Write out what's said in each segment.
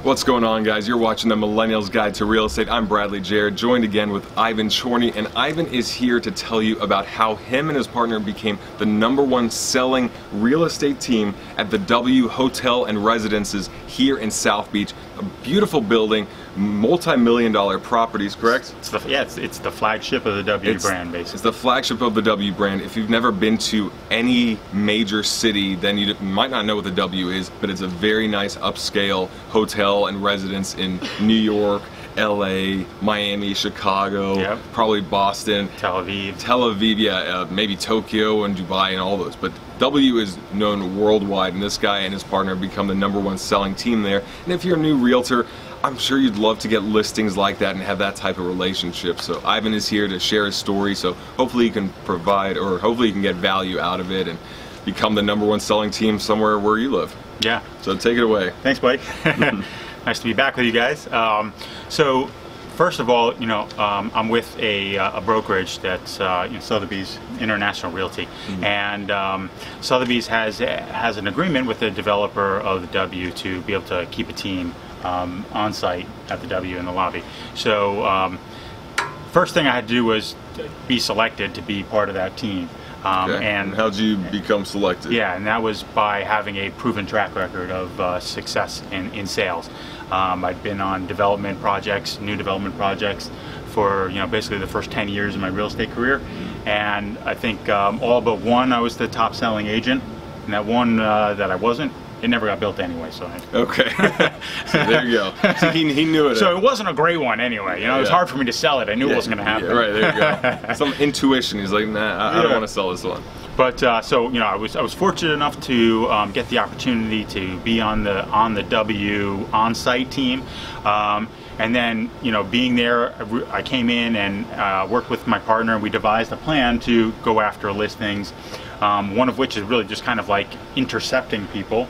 What's going on, guys? You're watching the Millennials Guide to Real Estate. I'm Bradley Jared, joined again with Ivan Chorney, and Ivan is here to tell you about how him and his partner became the #1 selling real estate team at the W Hotel and Residences here in South Beach. A beautiful building, multi-million-dollar properties, correct? It's the flagship of the W brand, basically. It's the flagship of the W brand. If you've never been to any major city, then you might not know what the W is, but it's a very nice upscale hotel and residence in New York, LA, Miami, Chicago, probably Boston, Tel Aviv, yeah, maybe Tokyo and Dubai and all those. But W is known worldwide, and this guy and his partner have become the #1 selling team there. And if you're a new realtor, I'm sure you'd love to get listings like that and have that type of relationship. So Ivan is here to share his story, so hopefully he can provide, or hopefully you can get value out of it and become the #1 selling team somewhere where you live. Yeah. So take it away. Thanks, buddy. Nice to be back with you guys. So first of all, I'm with a brokerage that's Sotheby's International Realty, and Sotheby's has an agreement with the developer of the W to be able to keep a team on site at the W in the lobby. So first thing I had to do was be selected to be part of that team. Okay. And how'd you become selected? Yeah, and that was by having a proven track record of success in sales. I'd been on development projects, new development projects, for basically the first 10 years of my real estate career, and I think all but one I was the top selling agent, and that one that I wasn't, it never got built anyway. So okay, so there you go. So he knew it. So it wasn't a great one anyway. It was hard for me to sell it. I knew it wasn't going to happen. Yeah, right, there you go. Some intuition. He's like, nah, I don't want to sell this one. But so I was fortunate enough to get the opportunity to be on the W on-site team. And then, being there, I came in and worked with my partner, and we devised a plan to go after listings. One of which is really just kind of like intercepting people,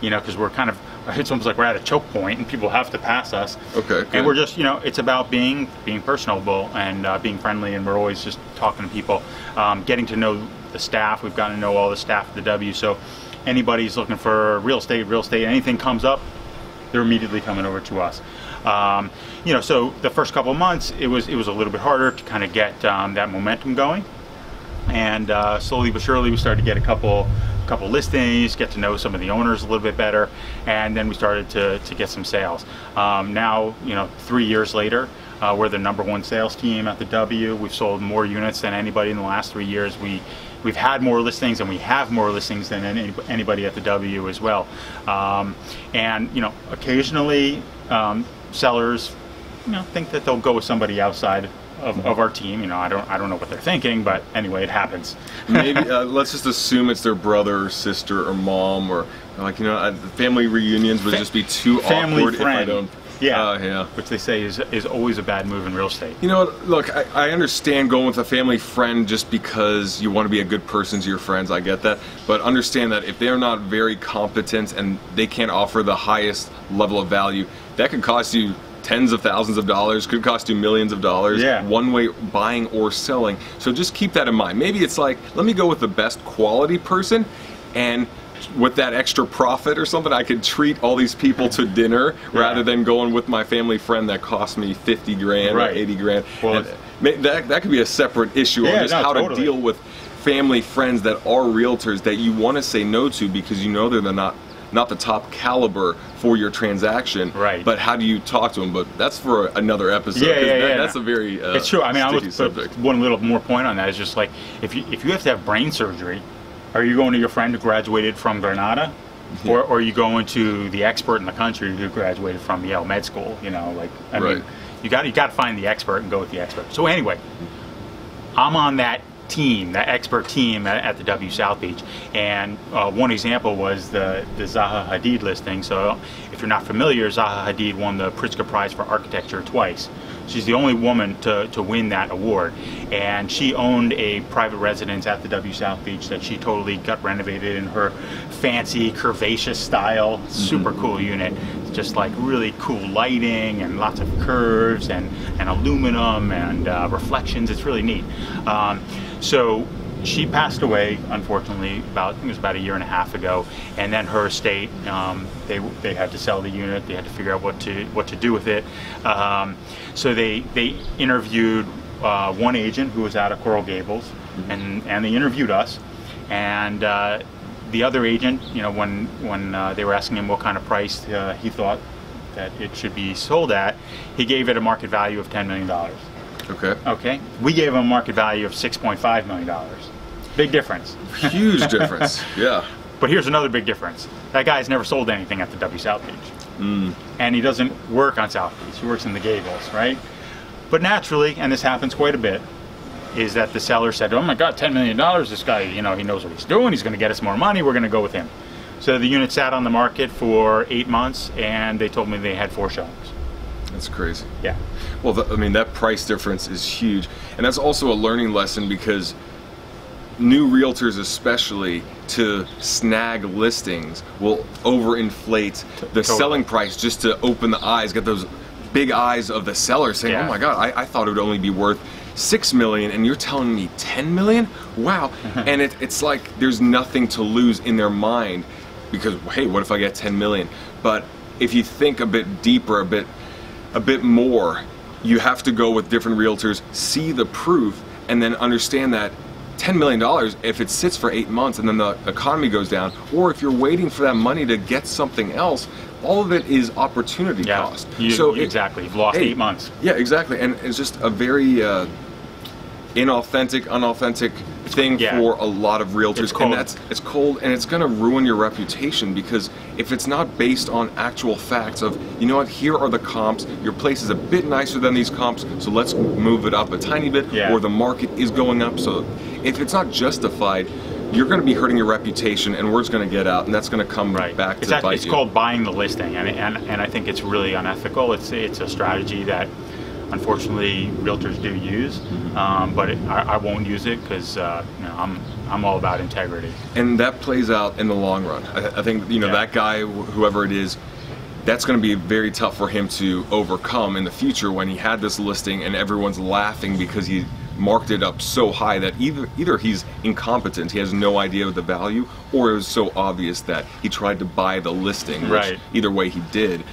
because we're kind of, it's almost like we're at a choke point and people have to pass us. Okay. And we're just, it's about being personable and being friendly, and we're always just talking to people, getting to know the staff. We've gotten to know all the staff at the W, so anybody's looking for real estate, anything comes up, they're immediately coming over to us. So the first couple of months, it was a little bit harder to kind of get that momentum going, and slowly but surely we started to get a couple listings, get to know some of the owners a little bit better, and then we started to get some sales. Now, 3 years later, we're the #1 sales team at the W. We've sold more units than anybody in the last 3 years. We've had more listings, and we have more listings than anybody at the W as well. And occasionally sellers think that they'll go with somebody outside of our team. I don't know what they're thinking, but anyway, it happens. Maybe let's just assume it's their brother or sister or mom, or family reunions would just be too awkward if I don't. Yeah, which they say is always a bad move in real estate. Look, I understand going with a family friend just because you want to be a good person to your friends. I get that, but understand that if they're not very competent and they can't offer the highest level of value, that could cost you tens of thousands of dollars, could cost you millions of dollars, one way buying or selling. So just keep that in mind. Maybe it's like, let me go with the best quality person, and with that extra profit or something, I could treat all these people to dinner rather than going with my family friend that cost me 50 grand or 80 grand. Well, that could be a separate issue on just how to deal with family friends that are realtors that you want to say no to because they're not the top caliber for your transaction, but how do you talk to them? But that's for another episode. That's a very it's true. I mean, I would subject. One little more point on that is just like, if you have to have brain surgery, are you going to your friend who graduated from Granada, or are you going to the expert in the country who graduated from Yale Med School? I mean, you got to find the expert and go with the expert. So anyway, I'm on that team, that expert team at the W South Beach, and one example was the Zaha Hadid listing. So if you're not familiar, Zaha Hadid won the Pritzker Prize for Architecture twice. She's the only woman to win that award, and she owned a private residence at the W South Beach that she totally got renovated in her fancy curvaceous style. Super cool unit, just like really cool lighting and lots of curves and aluminum and reflections. It's really neat. So she passed away, unfortunately, I think it was about a year and a half ago. And then her estate, they had to sell the unit. They had to figure out what to do with it. So they interviewed one agent who was out of Coral Gables, and they interviewed us. And the other agent, when they were asking him what kind of price he thought that it should be sold at, he gave it a market value of $10 million. Okay. Okay. We gave him a market value of $6.5 million. Big difference. Huge difference. Yeah. But here's another big difference. That guy's never sold anything at the W South Beach. And he doesn't work on South Beach. He works in the Gables, right? But naturally, and this happens quite a bit, is that the seller said, oh my God, $10 million, this guy, he knows what he's doing, he's going to get us more money, we're going to go with him. So the unit sat on the market for 8 months, and they told me they had 4 showings. That's crazy. Yeah. Well, I mean, that price difference is huge. And that's also a learning lesson, because new realtors especially, to snag listings, will overinflate the selling price just to open the eyes, get those big eyes of the seller saying, oh my God, I thought it would only be worth $6 million and you're telling me $10 million? Wow. And it's like there's nothing to lose in their mind, because, hey, what if I get 10 million? But if you think a bit deeper, a bit more, you have to go with different realtors, see the proof, and then understand that $10 million, if it sits for 8 months and then the economy goes down, or if you're waiting for that money to get something else, all of it is opportunity cost. Exactly. You've lost 8 months. Yeah, exactly. And it's just a very inauthentic, unauthentic thing for a lot of realtors. It's cold, and it's going to ruin your reputation, because if it's not based on actual facts of, you know what, here are the comps, your place is a bit nicer than these comps, so let's move it up a tiny bit, or the market is going up. So if it's not justified, you're going to be hurting your reputation, and word's going to get out, and that's going to come back to bite you. It's called buying the listing, and I think it's really unethical. It's a strategy that unfortunately realtors do use, but I won't use it, because I'm all about integrity. And that plays out in the long run. I think that guy, whoever it is, that's going to be very tough for him to overcome in the future, when he had this listing and everyone's laughing because he marked it up so high that either he's incompetent, he has no idea of the value, or it was so obvious that he tried to buy the listing, which either way he did.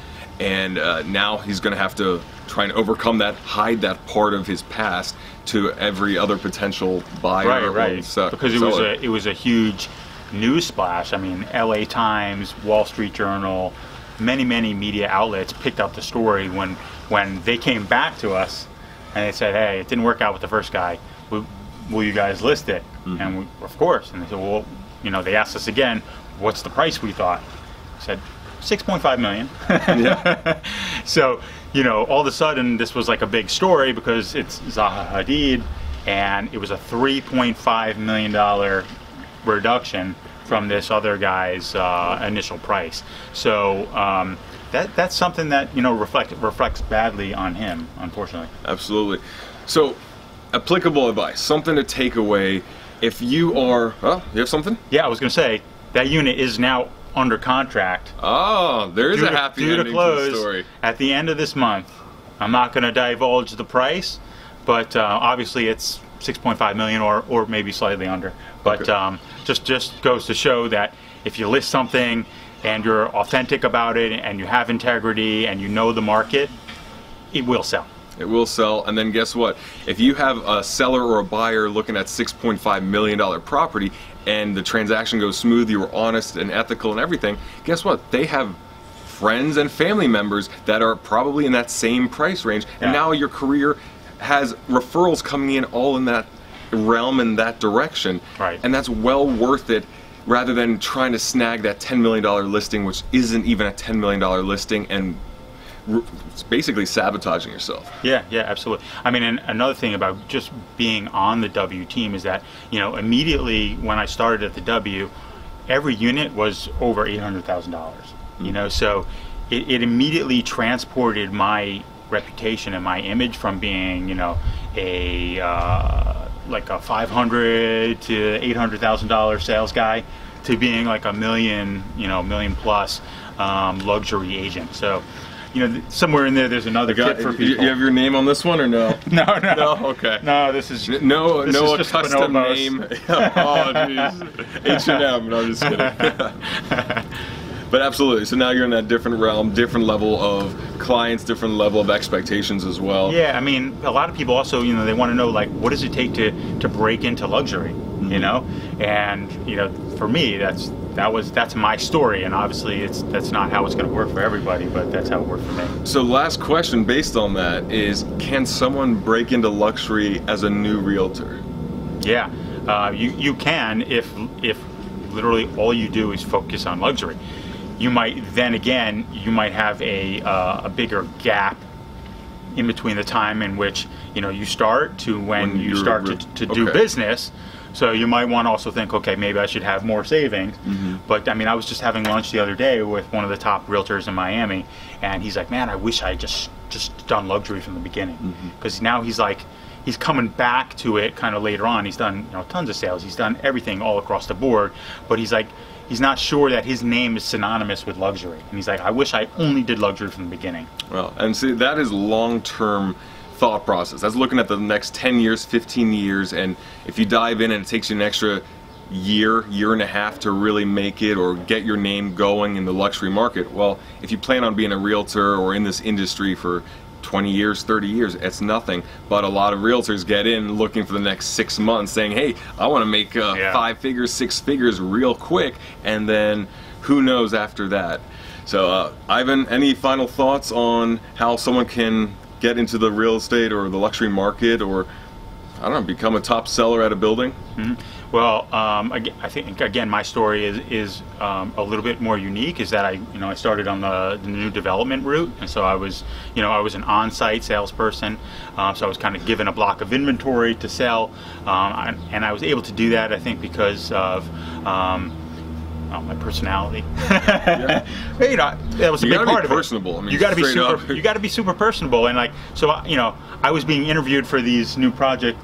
And now he's going to have to try and overcome that, hide that part of his past to every other potential buyer. Because it was a huge news splash. I mean, LA Times, Wall Street Journal, many media outlets picked up the story when they came back to us and they said, hey, it didn't work out with the first guy. Will you guys list it? And we, of course. And they said, well, they asked us again, what's the price we thought? We said, $6.5 million. So, all of a sudden this was like a big story, because it's Zaha Hadid, and it was a $3.5 million reduction from this other guy's initial price. So that's something that reflects badly on him, unfortunately. Absolutely. So, applicable advice, something to take away. If you are, you have something? Yeah, I was going to say that unit is now under contract. Oh, there is a happy ending to the story. At the end of this month. I'm not going to divulge the price, but obviously it's 6.5 million or maybe slightly under. But just goes to show that if you list something and you're authentic about it and you have integrity and you know the market, it will sell. It will sell. And then guess what? If you have a seller or a buyer looking at $6.5 million property and the transaction goes smooth, you were honest and ethical and everything, guess what? They have friends and family members that are probably in that same price range. And now your career has referrals coming in all in that realm, in that direction. And that's well worth it, rather than trying to snag that $10 million listing, which isn't even a $10 million listing, and it's basically sabotaging yourself. Yeah, absolutely. I mean, and another thing about just being on the W team is that, immediately when I started at the W, every unit was over $800,000. So it immediately transported my reputation and my image from being, like a $500,000 to $800,000 sales guy to being like a million plus luxury agent. So somewhere in there, there's another tip for people. You have your name on this one or no? No. Okay. No, this is no is a just custom bonobos. name. Oh, jeez. H&M. No, I'm just kidding. But absolutely. So now you're in that different realm, different level of clients, different level of expectations as well. Yeah, I mean, a lot of people also, they want to know, like, what does it take to break into luxury, And, for me, that's my story, and obviously that's not how it's going to work for everybody, but that's how it worked for me. So last question based on that is, can someone break into luxury as a new realtor? Yeah, you can if literally all you do is focus on luxury. You might have a bigger gap in between the time in which you start to when you start to do business. So you might want to also think, okay, maybe I should have more savings. But I mean, I was just having lunch the other day with one of the top realtors in Miami, and he's like, man, I wish I just done luxury from the beginning, because now he's coming back to it kind of later on. He's done tons of sales. He's done everything all across the board, but he's not sure that his name is synonymous with luxury. And he's like, I wish I only did luxury from the beginning. Well, and see, that is long-term thought process. That's looking at the next 10 years, 15 years, and if you dive in and it takes you an extra year and a half to really make it or get your name going in the luxury market, well, if you plan on being a realtor or in this industry for 20 years, 30 years, it's nothing. But a lot of realtors get in looking for the next 6 months saying, hey, I want to make 5 figures, 6 figures real quick, and then who knows after that. So Ivan, any final thoughts on how someone can get into the real estate or the luxury market, or I don't know, become a top seller at a building? Well, I think again my story is a little bit more unique. Is that I started on the new development route, and so I was an on-site salesperson. So I was kind of given a block of inventory to sell, and I was able to do that, I think, because of my personality. Yeah. That was a big part of it. Personable. I mean, you got to be super personable, and I was being interviewed for these new project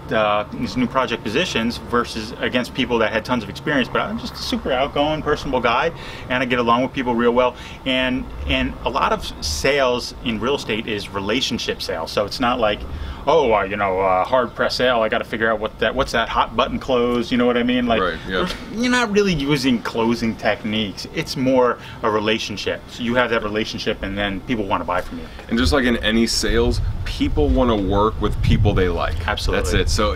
positions versus against people that had tons of experience, but I'm just a super outgoing, personable guy, and I get along with people real well. And a lot of sales in real estate is relationship sales, so it's not like, hard press sale. I got to figure out what's that hot button close. You know what I mean? Like, right, yeah. You're not really using closing techniques. It's more a relationship. So you have that relationship, and then people want to buy from you. And just like in any sales, people want to work with people they like. Absolutely. That's it. So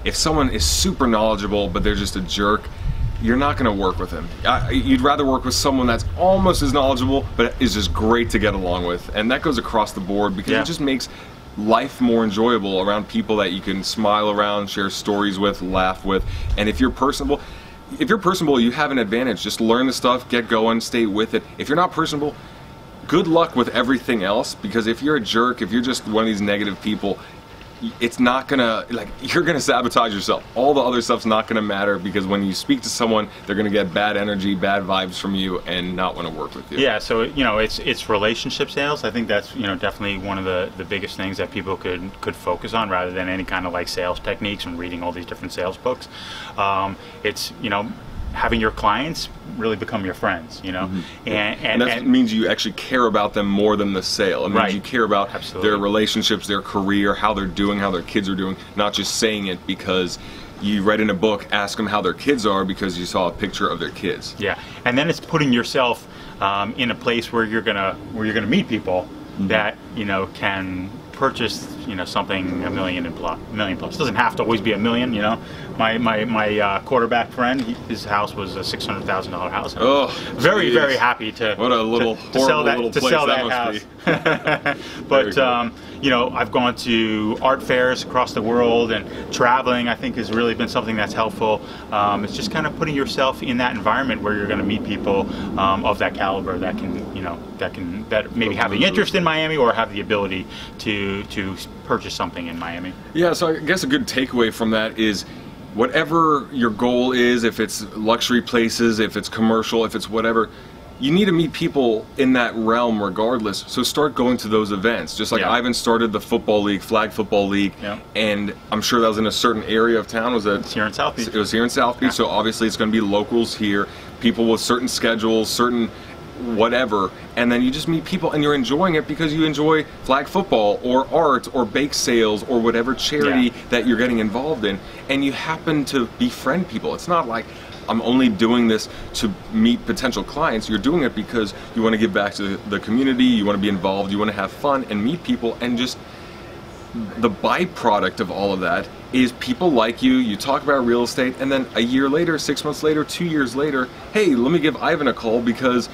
if someone is super knowledgeable but they're just a jerk, you're not going to work with them. You'd rather work with someone that's almost as knowledgeable but is just great to get along with, and that goes across the board because it just makes life more enjoyable around people that you can smile around, share stories with, laugh with. And if you're personable, you have an advantage. Just learn the stuff, get going, stay with it. If you're not personable, good luck with everything else, because if you're a jerk, if you're just one of these negative people, it's not gonna, you're gonna sabotage yourself. All the other stuff's not gonna matter, because when you speak to someone, they're gonna get bad energy, bad vibes from you, and not want to work with you. Yeah, so it's relationship sales. I think that's definitely one of the biggest things that people could focus on, rather than any kind of sales techniques and reading all these different sales books. It's having your clients really become your friends, and that means you actually care about them more than the sale. It means you care about their relationships, their career, how they're doing, how their kids are doing, not just saying it because you read in a book, ask them how their kids are because you saw a picture of their kids. Yeah, and then it's putting yourself in a place where you're gonna meet people that can purchase something $1 million plus. It doesn't have to always be $1 million. My quarterback friend, his house was a $600,000 house. Oh, very happy to what a little sell that must house. But I've gone to art fairs across the world, and traveling I think has really been something that's helpful. It's just kind of putting yourself in that environment where you're going to meet people of that caliber that maybe have the interest in Miami or have the ability to purchase something in Miami. Yeah, so I guess a good takeaway from that is, whatever your goal is, if it's luxury places, if it's commercial, if it's whatever, you need to meet people in that realm regardless. So start going to those events. Just like Ivan started the football league, flag football league, and I'm sure that was in a certain area of town. It's here in South Beach. It was here in South Beach, so obviously it's going to be locals here, people with certain schedules, certain whatever, and then you just meet people and you're enjoying it because you enjoy flag football or art or bake sales or whatever charity that you're getting involved in, and you happen to befriend people. It's not like I'm only doing this to meet potential clients. You're doing it because you want to give back to the community, you want to be involved, you want to have fun and meet people, and just the byproduct of all of that is people like you talk about real estate, and then a year later, 6 months later, 2 years later, hey, let me give Ivan a call because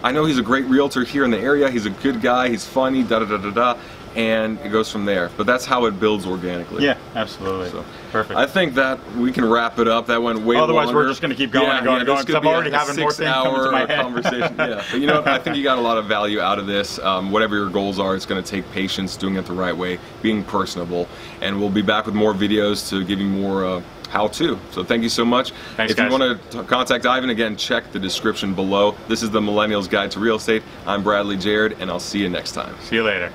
I know he's a great realtor here in the area, he's a good guy, he's funny, da-da-da-da-da, and it goes from there. But that's how it builds organically. Yeah, absolutely. So, perfect. I think that we can wrap it up. That went way Otherwise, longer. we're just going to keep going and going and going, because I'm already having more things coming to my head. Conversation. Yeah, but you know, I think you got a lot of value out of this. Whatever your goals are, it's going to take patience, doing it the right way, being personable, and we'll be back with more videos to give you more how-to. So thank you so much. Thanks, if guys. you want to contact Ivan, again, check the description below. This is the Millennials Guide to Real Estate. I'm Bradley Jared, and I'll see you next time. See you later.